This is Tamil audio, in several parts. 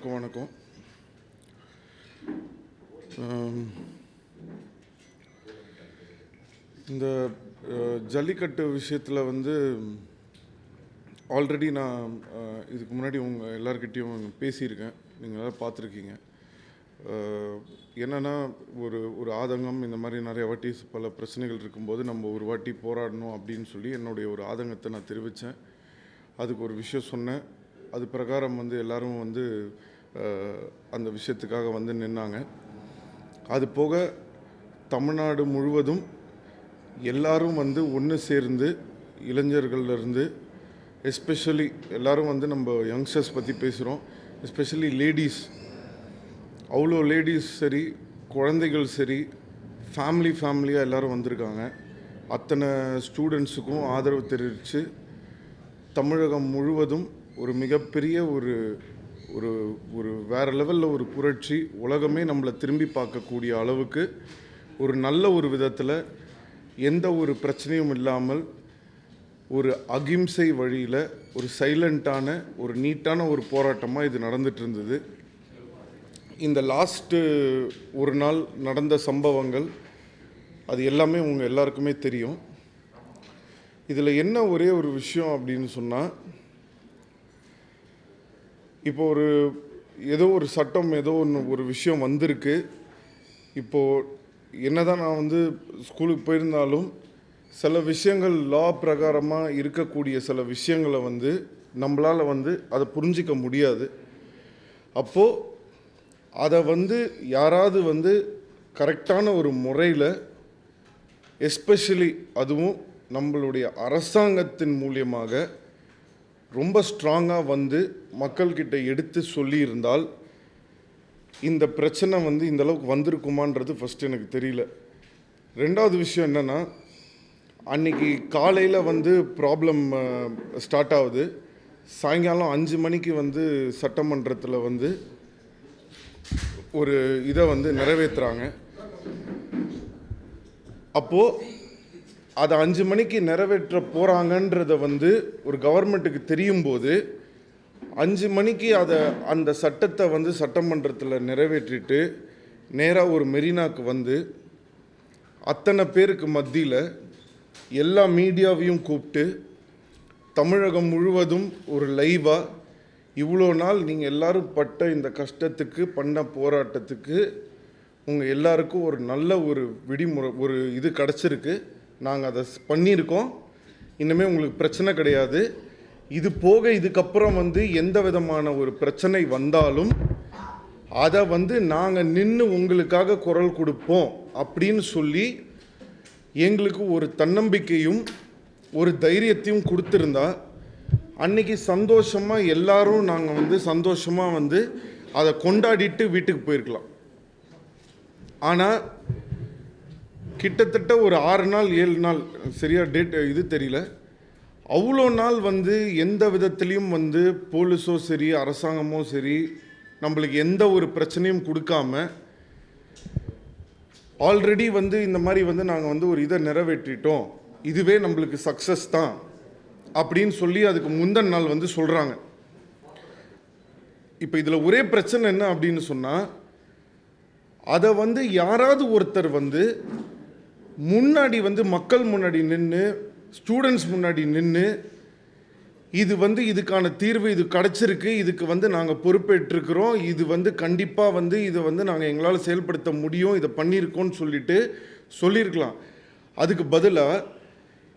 எல்லாருக்கும் வணக்கம். இந்த ஜல்லிக்கட்டு விஷயத்தில் வந்து ஆல்ரெடி நான் இதுக்கு முன்னாடி உங்கள் எல்லார்கிட்டையும் பேசியிருக்கேன், நீங்கள் எல்லோரும் பார்த்துருக்கீங்க. என்னென்னா ஒரு ஆதங்கம், இந்த மாதிரி நிறைய வாட்டி பல பிரச்சனைகள் இருக்கும்போது நம்ம ஒரு வாட்டி போராடணும் அப்படின்னு சொல்லி என்னுடைய ஒரு ஆதங்கத்தை நான் தெரிவித்தேன். அதுக்கு ஒரு விஷயம் சொன்னேன். அது பிரகாரம் வந்து எல்லோரும் வந்து அந்த விஷயத்துக்காக வந்து நின்னாங்க. அது போக தமிழ்நாடு முழுவதும் எல்லாரும் வந்து ஒன்று சேர்ந்து, இளைஞர்கள்லேருந்து எஸ்பெஷலி எல்லோரும் வந்து நம்ம யங்ஸ்டர்ஸ் பற்றி பேசுகிறோம், எஸ்பெஷலி லேடிஸ், அவ்வளோ லேடிஸ் சரி, குழந்தைகள் சரி, ஃபேமிலியாக எல்லோரும் வந்திருக்காங்க. அத்தனை ஸ்டூடெண்ட்ஸுக்கும் ஆதரவு தெரிவித்து தமிழகம் முழுவதும் ஒரு மிகப்பெரிய ஒரு ஒரு ஒரு வேறு லெவலில் ஒரு புரட்சி, உலகமே நம்மளை திரும்பி பார்க்கக்கூடிய அளவுக்கு ஒரு நல்ல ஒரு விதத்தில் எந்த ஒரு பிரச்சனையும் இல்லாமல் ஒரு அகிம்சை வழியில் ஒரு சைலண்ட்டான ஒரு நீட்டான ஒரு போராட்டமாக இது நடந்துட்டு இருந்தது. இந்த லாஸ்ட்டு ஒரு நாள் நடந்த சம்பவங்கள் அது எல்லாமே உங்கள் எல்லாருக்குமே தெரியும். இதில் என்ன ஒரே ஒரு விஷயம் அப்படின்னு சொன்னால், இப்போ ஏதோ ஒரு சட்டம், ஏதோ ஒரு விஷயம் வந்திருக்கு. இப்போது என்ன தான் நான் வந்து ஸ்கூலுக்கு போயிருந்தாலும் சில விஷயங்கள் லா பிரகாரமாக இருக்கக்கூடிய சில விஷயங்களை வந்து நம்மளால் வந்து அதை புரிஞ்சிக்க முடியாது. அப்போது அதை வந்து யாராவது வந்து கரெக்டான ஒரு முறையில், எஸ்பெஷலி அதுவும் நம்மளுடைய அரசாங்கத்தின் மூலியமாக ரொம்ப ஸ்ட்ராங்காக வந்து மக்கள்கிட்ட எடுத்து சொல்லியிருந்தால் இந்த பிரச்சனை வந்து இந்தளவுக்கு வந்திருக்குமான்றது ஃபஸ்ட்டு எனக்கு தெரியல. ரெண்டாவது விஷயம் என்னென்னா, அன்றைக்கி காலையில் வந்து ப்ராப்ளம் ஸ்டார்ட் ஆகுது. சாயங்காலம் 5 மணிக்கு வந்து சட்டமன்றத்தில் வந்து ஒரு இதை வந்து நிறைவேற்றுறாங்க. அப்போது அதை 5 மணிக்கு நிறைவேற்ற போகிறாங்கன்றத வந்து ஒரு கவர்மெண்ட்டுக்கு தெரியும் போது 5 மணிக்கு அந்த சட்டத்தை வந்து சட்டமன்றத்தில் நிறைவேற்றிட்டு நேராக ஒரு மெரினாக்கு வந்து அத்தனை பேருக்கு மத்தியில் எல்லா மீடியாவையும் கூப்பிட்டு தமிழகம் முழுவதும் ஒரு லைவாக இவ்வளோ நாள் நீங்கள் எல்லோரும் பட்ட இந்த கஷ்டத்துக்கு பண்ண போராட்டத்துக்கு உங்கள் எல்லாருக்கும் ஒரு நல்ல ஒரு விடிமுறை, ஒரு இது கிடச்சிருக்கு, நாங்கள் அதை பண்ணியிருக்கோம், இன்னுமே உங்களுக்கு பிரச்சனை கிடையாது, இது போக இதுக்கப்புறம் வந்து எந்த விதமான ஒரு பிரச்சனை வந்தாலும் அதை வந்து நாங்கள் நின்று உங்களுக்காக குரல் கொடுப்போம் அப்படின்னு சொல்லி எங்களுக்கு ஒரு தன்னம்பிக்கையும் ஒரு தைரியத்தையும் கொடுத்துருந்தா அன்றைக்கி சந்தோஷமாக எல்லோரும் நாங்கள் வந்து சந்தோஷமாக வந்து அதை கொண்டாடிட்டு வீட்டுக்கு போயிருக்கலாம். ஆனால் கிட்டத்தட்ட ஒரு 6 நாள் 7 நாள், சரியாக டேட் இது தெரியல, அவ்வளோ நாள் வந்து எந்த விதத்துலேயும் வந்து போலீஸோ சரி, அரசாங்கமோ சரி, நம்மளுக்கு எந்த ஒரு பிரச்சனையும் கொடுக்காம ஆல்ரெடி வந்து இந்த மாதிரி வந்து நாங்கள் வந்து ஒரு இதை நிறைவேற்றிட்டோம், இதுவே நம்மளுக்கு சக்ஸஸ் தான் அப்படின்னு சொல்லி அதுக்கு முந்தின நாள் வந்து சொல்கிறாங்க. இப்போ இதில் ஒரே பிரச்சனை என்ன அப்படின்னு சொன்னால், அதை வந்து யாராவது ஒருத்தர் வந்து முன்னாடி வந்து மக்கள் முன்னாடி நின்று, ஸ்டூடெண்ட்ஸ் முன்னாடி நின்று, இது வந்து இதுக்கான தீர்வு இது கிடச்சிருக்கு, இதுக்கு வந்து நாங்கள் பொறுப்பேற்றிருக்கிறோம், இது வந்து கண்டிப்பாக வந்து இதை வந்து நாங்கள் எங்களால் செயல்படுத்த முடியும், இதை பண்ணியிருக்கோன்னு சொல்லியிருக்கலாம். அதுக்கு பதிலாக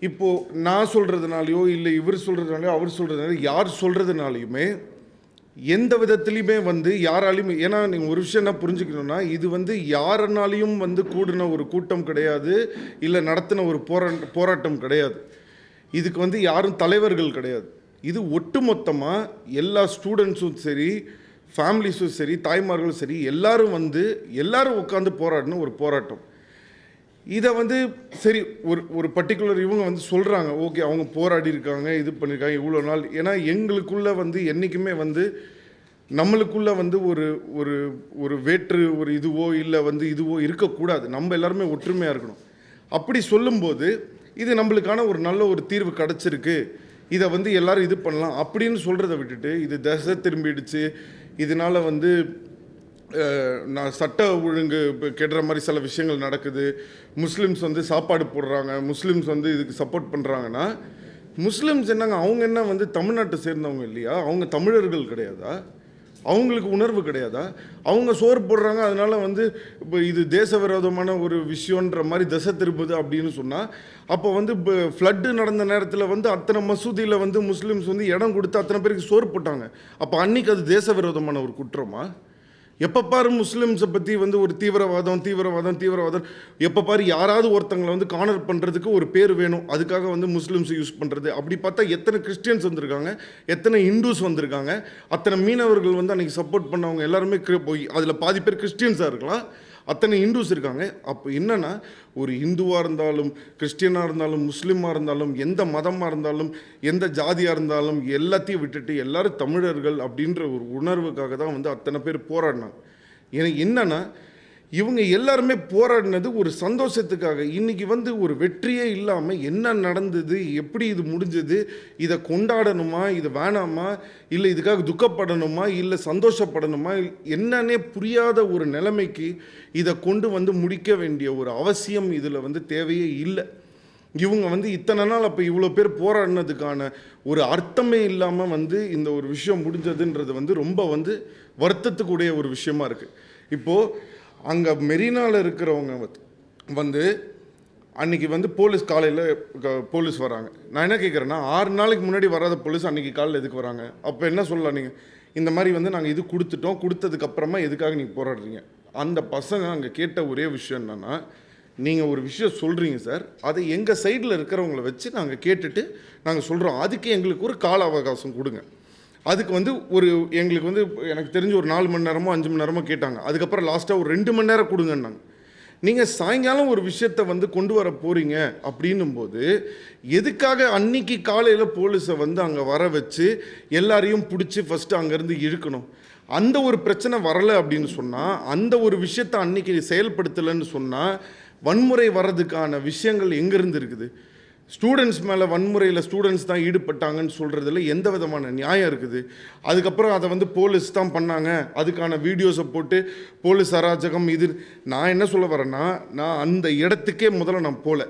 இப்போது நான் சொல்கிறதுனாலையோ இல்லை இவர் சொல்கிறதுனாலையோ அவர் சொல்கிறதுனால யார் சொல்கிறதுனாலையுமே எந்த விதத்துலையுமே வந்து யாராலையும், ஏன்னா நீங்கள் ஒரு விஷயம் என்ன புரிஞ்சுக்கணுன்னா, இது வந்து யாருனாலையும் வந்து கூடின ஒரு கூட்டம் கிடையாது, இல்லை நடத்தின ஒரு போராட்டம் கிடையாது. இதுக்கு வந்து யாரும் தலைவர்கள் கிடையாது. இது ஒட்டுமொத்தமாக எல்லா ஸ்டூடெண்ட்ஸும் சரி, ஃபேமிலிஸும் சரி, தாய்மார்களும் சரி, எல்லாரும் உட்காந்து போராடின ஒரு போராட்டம். இதை வந்து சரி ஒரு பர்டிகுலர் இவங்க வந்து சொல்கிறாங்க, ஓகே அவங்க போராடி இருக்காங்க, இது பண்ணியிருக்காங்க இவ்வளோ நாள். ஏன்னா எங்களுக்குள்ளே வந்து என்றைக்குமே வந்து நம்மளுக்குள்ளே வந்து ஒரு வேற்று ஒரு இதுவோ இல்லை வந்து இதுவோ இருக்கக்கூடாது, நம்ம எல்லாருமே ஒற்றுமையாக இருக்கணும். அப்படி சொல்லும்போது இது நம்மளுக்கான ஒரு நல்ல ஒரு தீர்வு கிடச்சிருக்கு, இதை வந்து எல்லோரும் இது பண்ணலாம் அப்படின்னு சொல்கிறத விட்டுட்டு இது திசை திரும்பிடுச்சு, இதனால் வந்து நான் சட்ட ஒழுங்கு கெடுற மாதிரி சில விஷயங்கள் நடக்குது, முஸ்லீம்ஸ் வந்து சாப்பாடு போடுறாங்க, முஸ்லீம்ஸ் வந்து இதுக்கு சப்போர்ட் பண்ணுறாங்கன்னா, முஸ்லீம்ஸ் என்னங்க அவங்க என்ன வந்து தமிழ்நாட்டை சேர்ந்தவங்க இல்லையா? அவங்க தமிழர்கள் கிடையாதா? அவங்களுக்கு உணர்வு கிடையாதா? அவங்க சோறு போடுறாங்க, அதனால் வந்து இப்போ இது தேச விரோதமான ஒரு விஷயன்ற மாதிரி திசை திருப்புது அப்படின்னு சொன்னால், அப்போ வந்து இப்போ ஃப்ளட்டு நடந்த நேரத்தில் வந்து அத்தனை மசூதியில் வந்து முஸ்லீம்ஸ் வந்து இடம் கொடுத்து அத்தனை பேருக்கு சோறு போட்டாங்க. அப்போ அன்றைக்கி அது தேச விரோதமான ஒரு குற்றமா? எப்போ பாரு முஸ்லீம்ஸை பற்றி வந்து ஒரு தீவிரவாதம் எப்போ பாரு யாராவது ஒருத்தங்களை வந்து கார்னர் பண்ணுறதுக்கு ஒரு பேர் வேணும், அதுக்காக வந்து முஸ்லீம்ஸை யூஸ் பண்ணுறது. அப்படி பார்த்தா எத்தனை கிறிஸ்டியன்ஸ் வந்திருக்காங்க, எத்தனை இந்துஸ் வந்திருக்காங்க, அத்தனை மீனவர்கள் வந்து அன்றைக்கி சப்போர்ட் பண்ணவங்க எல்லாருமே போய் அதில் பாதி பேர் கிறிஸ்டியன்ஸாக இருக்கலாம், அத்தனை இந்துஸ் இருக்காங்க. அப்போ என்னென்னா ஒரு இந்துவாக இருந்தாலும் கிறிஸ்டியனாக இருந்தாலும் முஸ்லீமாக இருந்தாலும் எந்த மதமாக இருந்தாலும் எந்த ஜாதியாக இருந்தாலும் எல்லாத்தையும் விட்டுட்டு எல்லாரும் தமிழர்கள் அப்படின்ற ஒரு உணர்வுக்காக தான் வந்து அத்தனை பேர் போராடினாங்க. எனக்கு என்னென்னா இவங்க எல்லாருமே போராடினது ஒரு சந்தோஷத்துக்காக. இன்றைக்கி வந்து ஒரு வெற்றியே இல்லாமல் என்ன நடந்தது, எப்படி இது முடிஞ்சது, இதை கொண்டாடணுமா, இது வேணாமா, இல்லை இதுக்காக துக்கப்படணுமா, இல்லை சந்தோஷப்படணுமா, என்னன்னே புரியாத ஒரு நிலைமைக்கு இதை கொண்டு வந்து முடிக்க வேண்டிய ஒரு அவசியம் இதில் வந்து தேவையே இல்லை. இவங்க வந்து இத்தனை நாள் அப்போ இவ்வளோ பேர் போராடினதுக்கான ஒரு அர்த்தமே இல்லாமல் வந்து இந்த ஒரு விஷயம் முடிஞ்சதுன்றது வந்து ரொம்ப வந்து வருத்தத்துக்குடைய ஒரு விஷயமா இருக்குது. இப்போது அங்கே மெரினாவில் இருக்கிறவங்க வந்து அன்றைக்கி வந்து காலையில் போலீஸ் வராங்க. நான் என்ன கேட்குறேன்னா 6 நாளைக்கு முன்னாடி வராத போலீஸ் அன்றைக்கி காலையில் எதுக்கு வராங்க? அப்போ என்ன சொல்லலாம், நீங்கள் இந்த மாதிரி வந்து நாங்கள் இது கொடுத்ததுக்கப்புறமா எதுக்காக நீங்கள் போராடுறீங்க? அந்த பசங்க அங்கே கேட்ட ஒரே விஷயம் என்னென்னா, நீங்கள் ஒரு விஷயம் சொல்கிறீங்க சார், அதை எங்கள் சைடில் இருக்கிறவங்கள வச்சு நாங்கள் கேட்டுட்டு நாங்கள் சொல்கிறோம், அதுக்கு எங்களுக்கு ஒரு கால அவகாசம் கொடுங்க. அதுக்கு வந்து எங்களுக்கு வந்து எனக்கு தெரிஞ்சு ஒரு 4 மணி நேரமோ 5 மணி நேரமோ கேட்டாங்க. அதுக்கப்புறம் லாஸ்ட்டாக ஒரு 2 மணி நேரம் கொடுங்கன்னாங்க. நீங்கள் சாயங்காலம் ஒரு விஷயத்தை வந்து கொண்டு வர போகிறீங்க அப்படின்னும்போது எதுக்காக அன்னைக்கு காலையில் போலீஸை வந்து அங்கே வர வச்சு எல்லாரையும் பிடிச்சி ஃபஸ்ட்டு அங்கேருந்து இழுக்கணும்? அந்த ஒரு பிரச்சனை வரலை அப்படின்னு சொன்னால், அந்த ஒரு விஷயத்தை அன்னைக்கு செயல்படுத்தலைன்னு சொன்னால் வன்முறை வர்றதுக்கான விஷயங்கள் எங்கேருந்து இருக்குது? ஸ்டூடெண்ட்ஸ் மேலே வன்முறையில் ஸ்டூடெண்ட்ஸ் தான் ஈடுபட்டாங்கன்னு சொல்கிறதுல எந்த விதமான நியாயம் இருக்குது? அதுக்கப்புறம் அதை வந்து போலீஸ் தான் பண்ணாங்க, அதுக்கான வீடியோஸை போட்டு போலீஸ் அராஜகம் இது. நான் என்ன சொல்ல வரேன்னா, நான் அந்த இடத்துக்கே முதல்ல நான் போகல.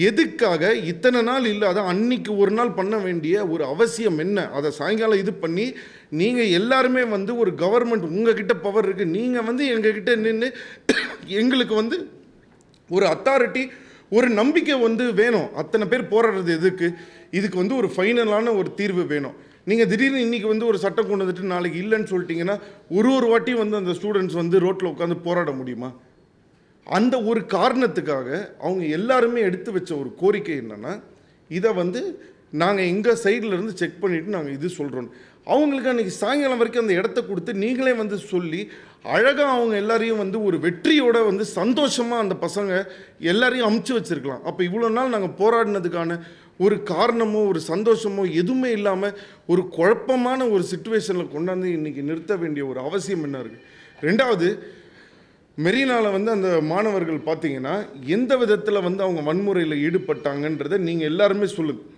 எதுக்காக இத்தனை நாள் இல்லாத அன்னைக்கு ஒரு நாள் பண்ண வேண்டிய ஒரு அவசியம் என்ன? அதை சாயங்காலம் இது பண்ணி நீங்கள் எல்லாருமே வந்து ஒரு கவர்மெண்ட் உங்ககிட்ட பவர் இருக்குது, நீங்கள் வந்து எங்ககிட்ட நின்று எங்களுக்கு வந்து ஒரு அத்தாரிட்டி ஒரு நம்பிக்கை வந்து வேணும். அத்தனை பேர் போராடுறது எதுக்கு? இதுக்கு வந்து ஒரு ஃபைனலான ஒரு தீர்வு வேணும். நீங்கள் திடீர்னு இன்றைக்கி வந்து ஒரு சட்டம் கொண்டு வந்துட்டு நாளைக்கு இல்லைன்னு சொல்லிட்டீங்கன்னா ஒரு வாட்டி வந்து அந்த ஸ்டூடெண்ட்ஸ் வந்து ரோட்டில் உட்காந்து போராட முடியுமா? அந்த ஒரு காரணத்துக்காக அவங்க எல்லாருமே எடுத்து வச்ச ஒரு கோரிக்கை என்னென்னா, இதை வந்து நாங்கள் எங்கள் சைடில் இருந்து செக் பண்ணிவிட்டு நாங்கள் இது சொல்கிறோம். அவங்களுக்கு அன்றைக்கி சாயங்காலம் வரைக்கும் அந்த இடத்த கொடுத்து நீங்களே வந்து சொல்லி அழகாக அவங்க எல்லாரையும் வந்து ஒரு வெற்றியோட வந்து சந்தோஷமாக அந்த பசங்க எல்லாரையும் அமுச்சு வச்சுருக்கலாம். அப்போ இவ்வளோ நாள் நாங்கள் போராடினதுக்கான ஒரு காரணமோ ஒரு சந்தோஷமோ எதுவுமே இல்லாமல் ஒரு குழப்பமான ஒரு சிச்சுவேஷனில் கொண்டாந்து இன்றைக்கி நிறுத்த வேண்டிய ஒரு அவசியம் என்ன இருக்குது? ரெண்டாவது, மெரினாவில் வந்து அந்த மாணவர்கள் பார்த்தீங்கன்னா எந்த விதத்தில் வந்து அவங்க வன்முறையில் ஈடுபட்டாங்கன்றதை நீங்கள் எல்லாருமே சொல்லுங்கள்.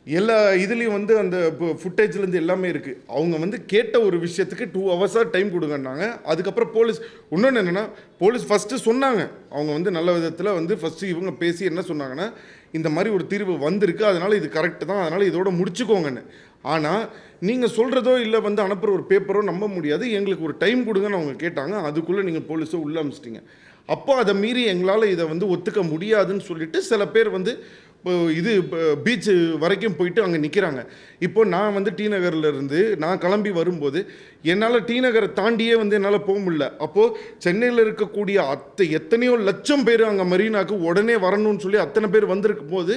எல்லா இதுலேயும் வந்து அந்த ஃபுட்டேஜ்லேருந்து எல்லாமே இருக்குது. அவங்க வந்து கேட்ட ஒரு விஷயத்துக்கு 2 ஹவர்ஸாக டைம் கொடுங்கன்னாங்க. அதுக்கப்புறம் போலீஸ் இன்னொன்று என்னென்னா, போலீஸ் ஃபஸ்ட்டு சொன்னாங்க, அவங்க வந்து நல்ல விதத்தில் வந்து ஃபஸ்ட்டு இவங்க பேசி என்ன சொன்னாங்கன்னா, இந்த மாதிரி ஒரு தீர்வு வந்திருக்கு, அதனால் இது கரெக்டு தான், அதனால் இதோட முடிச்சுக்கோங்கன்னு. ஆனால் நீங்கள் சொல்கிறதோ இல்லை வந்து அனுப்புகிற ஒரு பேப்பரோ நம்ப முடியாது, எங்களுக்கு ஒரு டைம் கொடுங்கன்னு அவங்க கேட்டாங்க. அதுக்குள்ளே நீங்கள் போலீஸை உள்ளே அனுப்பிச்சிட்டிங்க. அப்போ அதை மீறி எங்களால் இதை வந்து ஒத்துக்க முடியாதுன்னு சொல்லிட்டு சில பேர் வந்து இது பீச்சு வரைக்கும் போயிட்டு அங்கே நிற்கிறாங்க. இப்போ நான் வந்து டி நகர்லேருந்து நான் கிளம்பி வரும்போது என்னால் டி நகரை தாண்டியே வந்து என்னால் போக முடியல. அப்போது சென்னையில் இருக்கக்கூடிய எத்தனையோ லட்சம் பேர் அங்கே மெரினாக்கு உடனே வரணும்னு சொல்லி அத்தனை பேர் வந்திருக்கும் போது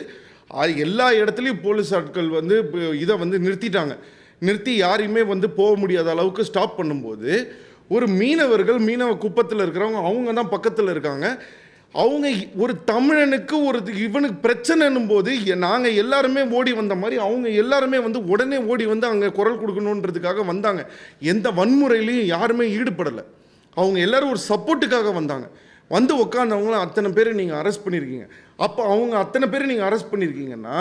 எல்லா இடத்துலையும் போலீஸ் ஆட்கள் வந்து இதை வந்து நிறுத்தி யாரையுமே வந்து போக முடியாத அளவுக்கு ஸ்டாப் பண்ணும்போது ஒரு மீனவ குப்பத்தில் இருக்கிறவங்க அவங்க தான் பக்கத்தில் இருக்காங்க. அவங்க ஒரு தமிழனுக்கு இவனுக்கு பிரச்சனைன்னும் போது நாங்கள் எல்லாருமே ஓடி வந்த மாதிரி அவங்க எல்லாருமே வந்து உடனே ஓடி வந்து அங்கே குரல் கொடுக்கணுன்றதுக்காக வந்தாங்க. எந்த வன்முறையிலையும் யாருமே ஈடுபடலை. அவங்க எல்லாரும் ஒரு சப்போர்ட்டுக்காக வந்தாங்க. வந்து உட்காந்தவங்களும் அத்தனை பேரை நீங்கள் அரெஸ்ட் பண்ணியிருக்கீங்க. அப்போ அவங்க அத்தனை பேரை நீங்கள் அரெஸ்ட் பண்ணியிருக்கீங்கன்னா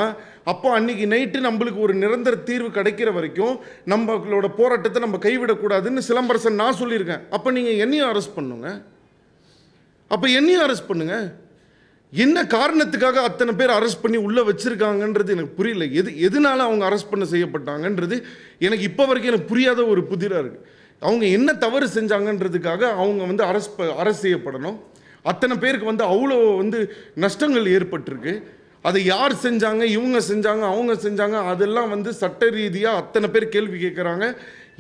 அப்போ அன்றைக்கி நைட்டு நம்மளுக்கு ஒரு நிரந்தர தீர்வு கிடைக்கிற வரைக்கும் நம்மளோட போராட்டத்தை நம்ம கைவிடக்கூடாதுன்னு சிலம்பரசன் நான் சொல்லியிருக்கேன். அப்போ நீங்கள் என்னையும் அரெஸ்ட் பண்ணுங்க. அப்போ என்னையும் அரெஸ்ட் பண்ணுங்க. என்ன காரணத்துக்காக அத்தனை பேர் அரெஸ்ட் பண்ணி உள்ளே வச்சுருக்காங்கன்றது எனக்கு புரியல. எதனால அவங்க அரெஸ்ட் பண்ண செய்யப்பட்டாங்கன்றது எனக்கு இப்போ வரைக்கும் எனக்கு புரியாத ஒரு புதிராக இருக்குது. அவங்க என்ன தவறு செஞ்சாங்கன்றதுக்காக அவங்க வந்து அரெஸ்ட் செய்யப்படணும். அத்தனை பேருக்கு வந்து அவ்வளோ வந்து நஷ்டங்கள் ஏற்பட்டிருக்கு. அதை யார் செஞ்சாங்க, இவங்க செஞ்சாங்க, அவங்க செஞ்சாங்க, அதெல்லாம் வந்து சட்ட ரீதியாக அத்தனை பேர் கேள்வி கேட்குறாங்க.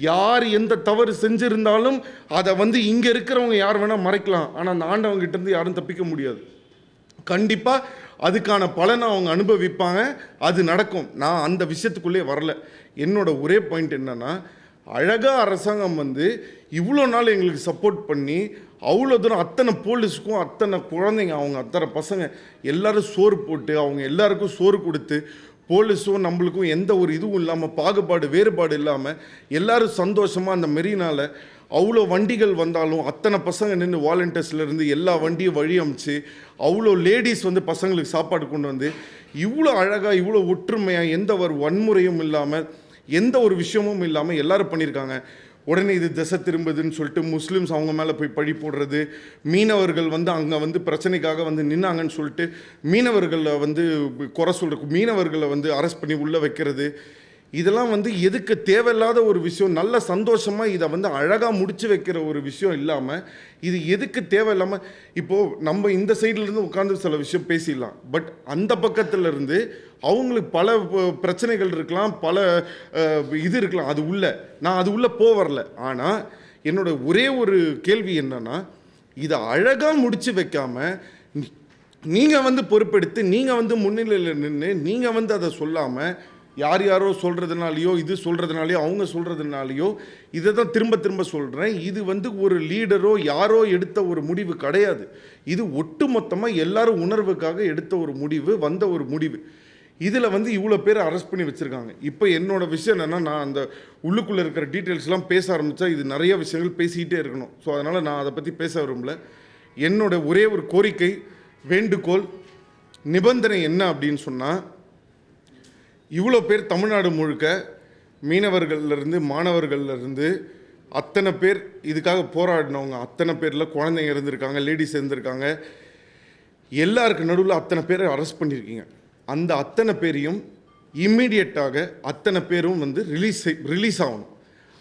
யார் எந்த தவறு செஞ்சுருந்தாலும் அதை வந்து இங்கே இருக்கிறவங்க யார் வேணால் மறைக்கலாம். ஆனால் அந்த ஆண்டவங்கிட்டேருந்து யாரும் தப்பிக்க முடியாது. கண்டிப்பாக அதுக்கான பலனை அவங்க அனுபவிப்பாங்க. அது நடக்கும். நான் அந்த விஷயத்துக்குள்ளே வரல. என்னோட ஒரே பாயிண்ட் என்னென்னா, அழகாக அரசாங்கம் வந்து இவ்வளோ நாள் எங்களுக்கு சப்போர்ட் பண்ணி அவ்வளோ தூரம் அத்தனை போலீஸுக்கும் அத்தனை குழந்தைங்க அவங்க அத்தனை பசங்க எல்லோரும் சோறு போட்டு அவங்க எல்லாருக்கும் சோறு கொடுத்து போலீஸும் நம்மளுக்கும் எந்த ஒரு இதுவும் இல்லாமல் பாகுபாடு வேறுபாடு இல்லாமல் எல்லோரும் சந்தோஷமாக அந்த மெரினாவில் அவ்வளோ வண்டிகள் வந்தாலும் அத்தனை பசங்க நின்று வாலண்டியர்ஸ்லேருந்து எல்லா வண்டியும் வழி அமைச்சு அவ்வளோ லேடிஸ் வந்து பசங்களுக்கு சாப்பாடு கொண்டு வந்து இவ்வளோ அழகாக இவ்வளோ ஒற்றுமையாக எந்த ஒரு வன்முறையும் இல்லாமல் எந்த ஒரு விஷயமும் இல்லாமல் எல்லோரும் பண்ணியிருக்காங்க. உடனே இது திசை திரும்புதுன்னு சொல்லிட்டு முஸ்லீம்ஸ் அவங்க மேலே போய் பழி போடுறது, மீனவர்கள் வந்து அங்கே வந்து பிரச்சனைக்காக வந்து நின்னாங்கன்னு சொல்லிட்டு மீனவர்களை வந்து குறை சொல்கிறது, மீனவர்களை வந்து அரெஸ்ட் பண்ணி உள்ளே வைக்கிறது, இதெல்லாம் வந்து எதுக்கு தேவையில்லாத ஒரு விஷயம். நல்ல சந்தோஷமாக இதை வந்து அழகாக முடிச்சு வைக்கிற ஒரு விஷயம் இல்லாமல் இது எதுக்கு தேவையில்லாமல் இப்போது நம்ம இந்த சைட்லேருந்து உட்காந்து சில விஷயம் பேசிடலாம். பட் அந்த பக்கத்துலேருந்து அவங்களுக்கு பல பிரச்சனைகள் இருக்கலாம், பல இது இருக்கலாம். அது உள்ள நான் அது உள்ளே வரல. ஆனால் என்னோட ஒரே ஒரு கேள்வி என்னன்னா, இதை அழகாக முடிச்சு வைக்காமல் நீங்கள் வந்து பொறுப்பெடுத்து நீங்கள் வந்து முன்னிலையில் நின்று நீங்கள் வந்து அதை சொல்லாமல் யார் யாரோ சொல்கிறதுனாலையோ இது சொல்கிறதுனாலையோ அவங்க சொல்கிறதுனாலையோ இதை தான் திரும்ப திரும்ப சொல்கிறேன். இது வந்து ஒரு லீடரோ யாரோ எடுத்த ஒரு முடிவு கிடையாது. இது ஒட்டு மொத்தமாக எல்லாரும் உணர்வுக்காக எடுத்த ஒரு முடிவு, வந்த ஒரு முடிவு. இதில் வந்து இவ்வளோ பேர் அரெஸ்ட் பண்ணி வச்சுருக்காங்க. இப்போ என்னோட விஷயம் என்னென்னா, நான் அந்த உள்ளுக்குள்ளே இருக்கிற டீட்டெயில்ஸ்லாம் பேச ஆரம்பித்தா இது நிறைய விஷயங்கள் பேசிக்கிட்டே இருக்கணும். ஸோ அதனால் நான் அதை பற்றி பேச விரும்பல. என்னோட ஒரே ஒரு கோரிக்கை, வேண்டுகோள், நிபந்தனை என்ன அப்படின்னு சொன்னால், இவ்வளோ பேர் தமிழ்நாடு முழுக்க மீனவர்கள்லேருந்து மாணவர்கள்லேருந்து அத்தனை பேர் இதுக்காக போராடினவங்க அத்தனை பேரில் குழந்தைங்க இருந்திருக்காங்க, லேடிஸ் இருந்திருக்காங்க, எல்லாருக்கு நடுவில் அத்தனை பேரை அரெஸ்ட் பண்ணியிருக்கீங்க. அந்த அத்தனை பேரையும் இம்மீடியட்டாக அத்தனை பேரும் வந்து ரிலீஸ் ஆகணும்.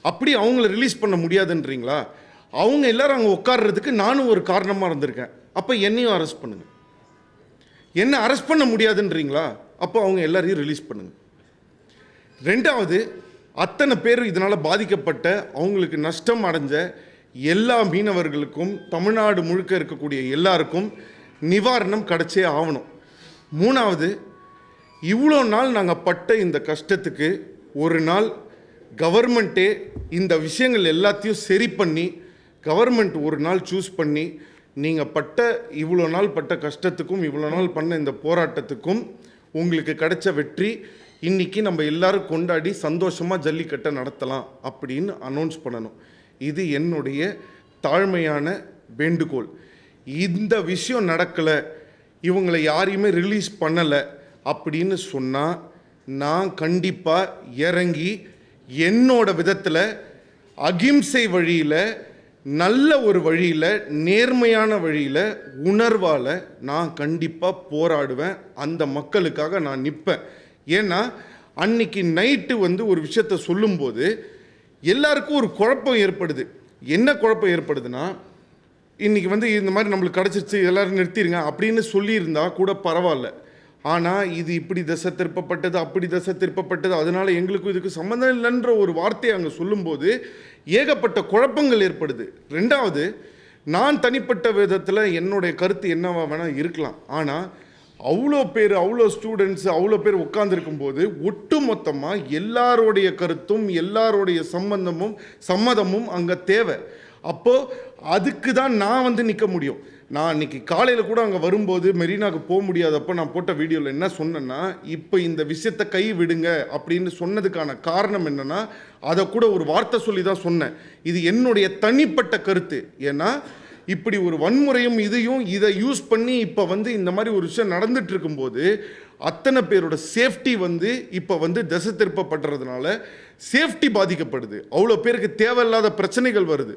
அப்படி அவங்கள ரிலீஸ் பண்ண முடியாதுன்றீங்களா? அவங்க எல்லோரும் அங்கே உட்கார்றதுக்கு நானும் ஒரு காரணமாக இருந்திருக்கேன். அப்போ என்னையும் அரெஸ்ட் பண்ணுங்கள். என்ன அரெஸ்ட் பண்ண முடியாதுன்றீங்களா? அப்போ அவங்க எல்லாரையும் ரிலீஸ் பண்ணுங்கள். ரெண்டாவது, அத்தனை பேர் இதனால் பாதிக்கப்பட்ட அவங்களுக்கு நஷ்டம் அடைஞ்ச எல்லா மீனவர்களுக்கும் தமிழ்நாடு முழுக்க இருக்கக்கூடிய எல்லாருக்கும் நிவாரணம் கிடைச்சே ஆகணும். மூணாவது, இவ்வளோ நாள் நாங்கள் பட்ட இந்த கஷ்டத்துக்கு ஒரு நாள் கவர்மெண்ட்டே இந்த விஷயங்கள் எல்லாத்தையும் சரி பண்ணி கவர்மெண்ட் ஒரு நாள் சூஸ் பண்ணி நீங்கள் பட்ட இவ்வளோ நாள் பட்ட கஷ்டத்துக்கும் இவ்வளோ நாள் பண்ண இந்த போராட்டத்துக்கும் உங்களுக்கு கிடைச்ச வெற்றி இன்றைக்கி நம்ம எல்லோரும் கொண்டாடி சந்தோஷமாக ஜல்லிக்கட்டை நடத்தலாம் அப்படின்னு அனௌன்ஸ் பண்ணணும். இது என்னுடைய தாழ்மையான வேண்டுகோள். இந்த விஷயம் நடக்கலை, இவங்களை யாரையுமே ரிலீஸ் பண்ணலை அப்படின்னு சொன்னால் நான் கண்டிப்பாக இறங்கி என்னோட விதத்தில் அகிம்சை வழியில், நல்ல ஒரு வழியில், நேர்மையான வழியில், உணர்வால் நான் கண்டிப்பாக போராடுவேன். அந்த மக்களுக்காக நான் நிற்பேன். ஏன்னா அன்னைக்கு நைட்டு வந்து ஒரு விஷயத்தை சொல்லும்போது எல்லாருக்கும் ஒரு குழப்பம் ஏற்படுது. என்ன குழப்பம் ஏற்படுதுன்னா, இன்றைக்கி வந்து இந்த மாதிரி நம்மளுக்கு கிடச்சிருச்சு எல்லோரும் நிறுத்திடுங்க அப்படின்னு சொல்லியிருந்தா கூட பரவாயில்ல. ஆனால் இது இப்படி திசை திருப்பப்பட்டது, அப்படி திசை திருப்பப்பட்டது, அதனால் எங்களுக்கும் இதுக்கு சம்மந்தம் இல்லைன்ற ஒரு வார்த்தையை அங்கே சொல்லும்போது ஏகப்பட்ட குழப்பங்கள் ஏற்படுது. ரெண்டாவது, நான் தனிப்பட்ட விதத்தில் என்னுடைய கருத்து என்னவா வேணால் இருக்கலாம். ஆனால் அவ்வளோ பேர், அவ்வளோ ஸ்டூடெண்ட்ஸு, அவ்வளோ பேர் உட்காந்துருக்கும் போது ஒட்டு மொத்தமாக எல்லாரோடைய கருத்தும் எல்லாரோடைய சம்மதமும் அங்கே தேவை. அப்போது அதுக்கு தான் நான் வந்து நிற்க முடியும். நான் அன்றைக்கி காலையில் கூட அங்கே வரும்போது மெரினாவுக்கு போக முடியாதப்போ நான் போட்ட வீடியோவில் என்ன சொன்னேன்னா, இப்போ இந்த விஷயத்தை கை விடுங்க அப்படின்னு சொன்னதுக்கான காரணம் என்னென்னா, அதை கூட ஒரு வார்த்தை சொல்லி தான் சொன்னேன். இது என்னுடைய தனிப்பட்ட கருத்து. ஏன்னா இப்படி ஒரு வன்முறையும் இதை யூஸ் பண்ணி இப்போ வந்து இந்த மாதிரி ஒரு விஷயம் நடந்துட்டு இருக்கும்போது அத்தனை பேரோட சேஃப்டி வந்து இப்போ வந்து திசை திருப்பப்படுறதுனால சேஃப்டி பாதிக்கப்படுது. அவ்வளோ பேருக்கு தேவையில்லாத பிரச்சனைகள் வருது.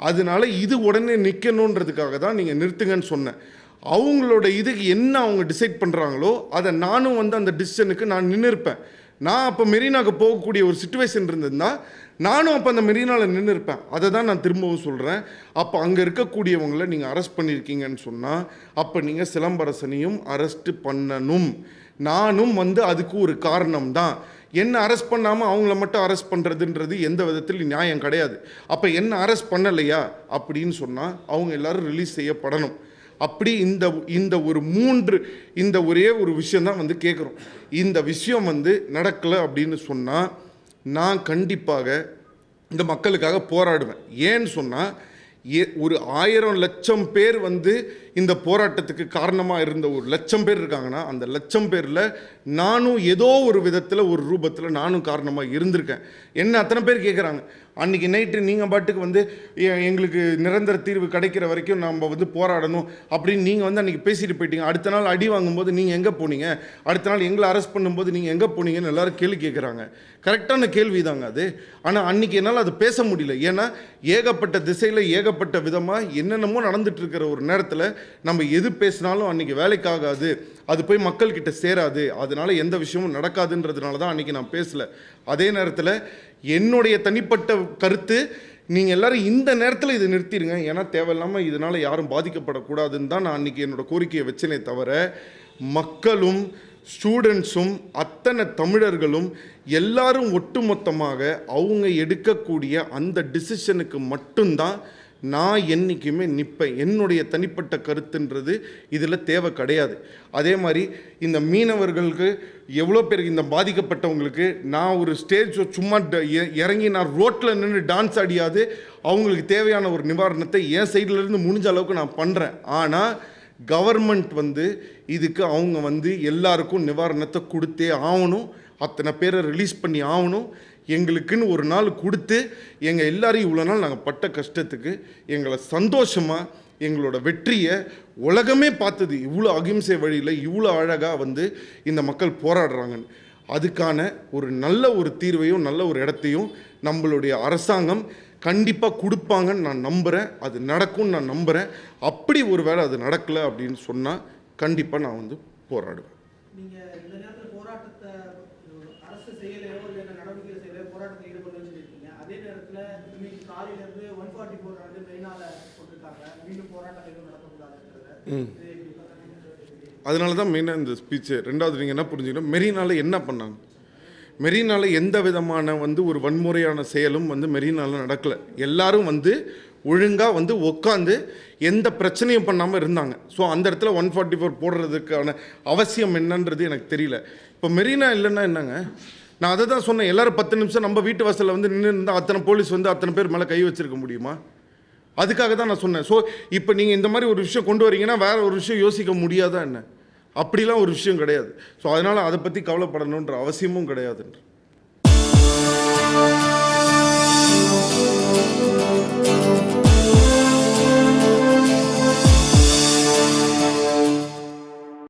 அதனால இது உடனே நிற்கணுன்றதுக்காக தான் நீங்கள் நிறுத்துங்கன்னு சொன்னேன். அவங்களோட இதுக்கு என்ன அவங்க டிசைட் பண்ணுறாங்களோ அதை நானும் வந்து அந்த டிசிஷனுக்கு நான் நின்று இருப்பேன். நான் அப்போ மெரினாவுக்கு போகக்கூடிய ஒரு சிச்சுவேஷன் இருந்ததுன்னா நானும் அப்போ அந்த மெரினாவில் நின்று இருப்பேன். அதை தான் நான் திரும்பவும் சொல்கிறேன். அப்போ அங்கே இருக்கக்கூடியவங்களை நீங்கள் அரெஸ்ட் பண்ணியிருக்கீங்கன்னு சொன்னால் அப்போ நீங்கள் சிலம்பரசனையும் அரெஸ்ட் பண்ணணும். நானும் வந்து அதுக்கு ஒரு காரணம் தான். என்ன அரெஸ்ட் பண்ணாமல் அவங்கள மட்டும் அரெஸ்ட் பண்ணுறதுன்றது எந்த விதத்தில் நியாயம் கிடையாது. அப்போ என்ன அரெஸ்ட் பண்ணலையா அப்படின்னு சொன்னால் அவங்க எல்லோரும் ரிலீஸ் செய்யப்படணும். அப்படி இந்த ஒரே ஒரு விஷயந்தான் வந்து கேட்குறோம். இந்த விஷயம் வந்து நடக்கலை அப்படின்னு சொன்னால் நான் கண்டிப்பாக இந்த மக்களுக்காக போராடுவேன். ஏன்னு சொன்னால் ஒரு 1000 லட்சம் பேர் வந்து இந்த போராட்டத்துக்கு காரணமாக இருந்த ஒரு 1,00,000 பேர் இருக்காங்கன்னா அந்த 1,00,000 பேரில் நானும் ஏதோ ஒரு விதத்தில் ஒரு ரூபத்தில் நானும் காரணமாக இருந்திருக்கேன். என்ன அத்தனை பேர் கேட்குறாங்க, அன்றைக்கி நைட்டு நீங்கள் பாட்டுக்கு வந்து எங்களுக்கு நிரந்தர தீர்வு கிடைக்கிற வரைக்கும் நம்ம வந்து போராடணும் அப்படின்னு நீங்கள் வந்து அன்றைக்கி பேசிட்டு போயிட்டீங்க. அடுத்த நாள் அடி வாங்கும்போது நீங்கள் எங்கே போனீங்க, அடுத்த நாள் எங்களை அரெஸ்ட் பண்ணும்போது நீங்கள் எங்கே போனீங்கன்னு எல்லோரும் கேள்வி கேட்குறாங்க. கரெக்டான கேள்வி தாங்க அது. ஆனால் அன்றைக்கி என்னால் அது பேச முடியல. ஏன்னா ஏகப்பட்ட திசையில் ஏகப்பட்ட விதமாக என்னென்னமோ நடந்துட்டு இருக்கிற ஒரு நேரத்தில் நம்ம எது பேசினாலும் அன்றைக்கி வேலைக்காகாது, அது போய் மக்கள்கிட்ட சேராது, அதனால் எந்த விஷயமும் நடக்காதுன்றதுனால தான் அன்றைக்கி நான் பேசலை. அதே நேரத்தில் என்னுடைய தனிப்பட்ட கருத்து, நீங்கள் எல்லோரும் இந்த நேரத்தில் இதை நிறுத்திடுங்க, ஏன்னா தேவையில்லாமல் இதனால் யாரும் பாதிக்கப்படக்கூடாதுன்னு தான் நான் அன்றைக்கி என்னோடய கோரிக்கையை வச்சனே தவிர மக்களும் ஸ்டூடெண்ட்ஸும் அத்தனை தமிழர்களும் எல்லாரும் ஒட்டுமொத்தமாக அவங்க எடுக்கக்கூடிய அந்த டிசிஷனுக்கு மட்டும்தான் நான் என்றைக்குமே நிற்பேன். என்னுடைய தனிப்பட்ட கருத்துன்றது இதில் தேவை கிடையாது. அதே மாதிரி இந்த மீனவர்களுக்கு எவ்வளோ பேருக்கு இந்த பாதிக்கப்பட்டவங்களுக்கு நான் ஒரு ஸ்டேஜ் சும்மா இறங்கி நான் ரோட்டில் நின்று டான்ஸ் ஆடியாது அவங்களுக்கு தேவையான ஒரு நிவாரணத்தை என் சைட்லேருந்து முடிஞ்ச அளவுக்கு நான் பண்ணுறேன். ஆனால் கவர்மெண்ட் வந்து இதுக்கு அவங்க வந்து எல்லாருக்கும் நிவாரணத்தை கொடுத்தே ஆகணும். அத்தனை பேரை ரிலீஸ் பண்ணி ஆகணும். எங்களுக்குன்னு ஒரு நாள் கொடுத்து எங்கள் எல்லாரையும் இவ்வளோ நாள் நாங்கள் பட்ட கஷ்டத்துக்கு எங்களை சந்தோஷமாக எங்களோட வெற்றியை உலகமே பார்த்தது. இவ்வளோ அகிம்சை வழியில் இவ்வளோ அழகாக வந்து இந்த மக்கள் போராடுறாங்கன்னு அதுக்கான ஒரு நல்ல ஒரு தீர்வையும் நல்ல ஒரு இடத்தையும் நம்மளுடைய அரசாங்கம் கண்டிப்பாக கொடுப்பாங்கன்னு நான் நம்புகிறேன். அது நடக்கும்னு நான் நம்புகிறேன். அப்படி ஒரு வேளை அது நடக்கலை அப்படின்னு சொன்னால் கண்டிப்பாக நான் வந்து போராடுவேன். அதனால தான் மெயினாக இந்த ஸ்பீச்சு. ரெண்டாவது நீங்கள் என்ன புரிஞ்சுக்கணும், மெரினாவில் என்ன பண்ணாங்க, மெரினாவில் எந்த விதமான வந்து ஒரு வன்முறையான செயலும் வந்து மெரினாவில் நடக்கலை. எல்லாரும் வந்து ஒழுங்காக வந்து உட்காந்து எந்த பிரச்சனையும் பண்ணாமல் இருந்தாங்க. ஸோ அந்த இடத்துல 144 போடுறதுக்கான அவசியம் என்னன்றது எனக்கு தெரியல. இப்போ மெரினா இல்லைன்னா என்னங்க, நான் அதை தான் சொன்னேன். எல்லோரும் 10 நிமிஷம் நம்ம வீட்டு வாசலில் வந்து நின்று இருந்தால் அத்தனை போலீஸ் வந்து அத்தனை பேர் மேலே கை வச்சிருக்க முடியுமா? அதுக்காக தான் நான் சொன்னேன். ஸோ இப்போ நீங்கள் இந்த மாதிரி ஒரு விஷயம் கொண்டு வரீங்கன்னா வேறு ஒரு விஷயம் யோசிக்க முடியாதா என்ன? அப்படிலாம் ஒரு விஷயம் கிடையாது. ஸோ அதனால் அதை பற்றி கவலைப்படணுன்ற அவசியமும் கிடையாதுன்ற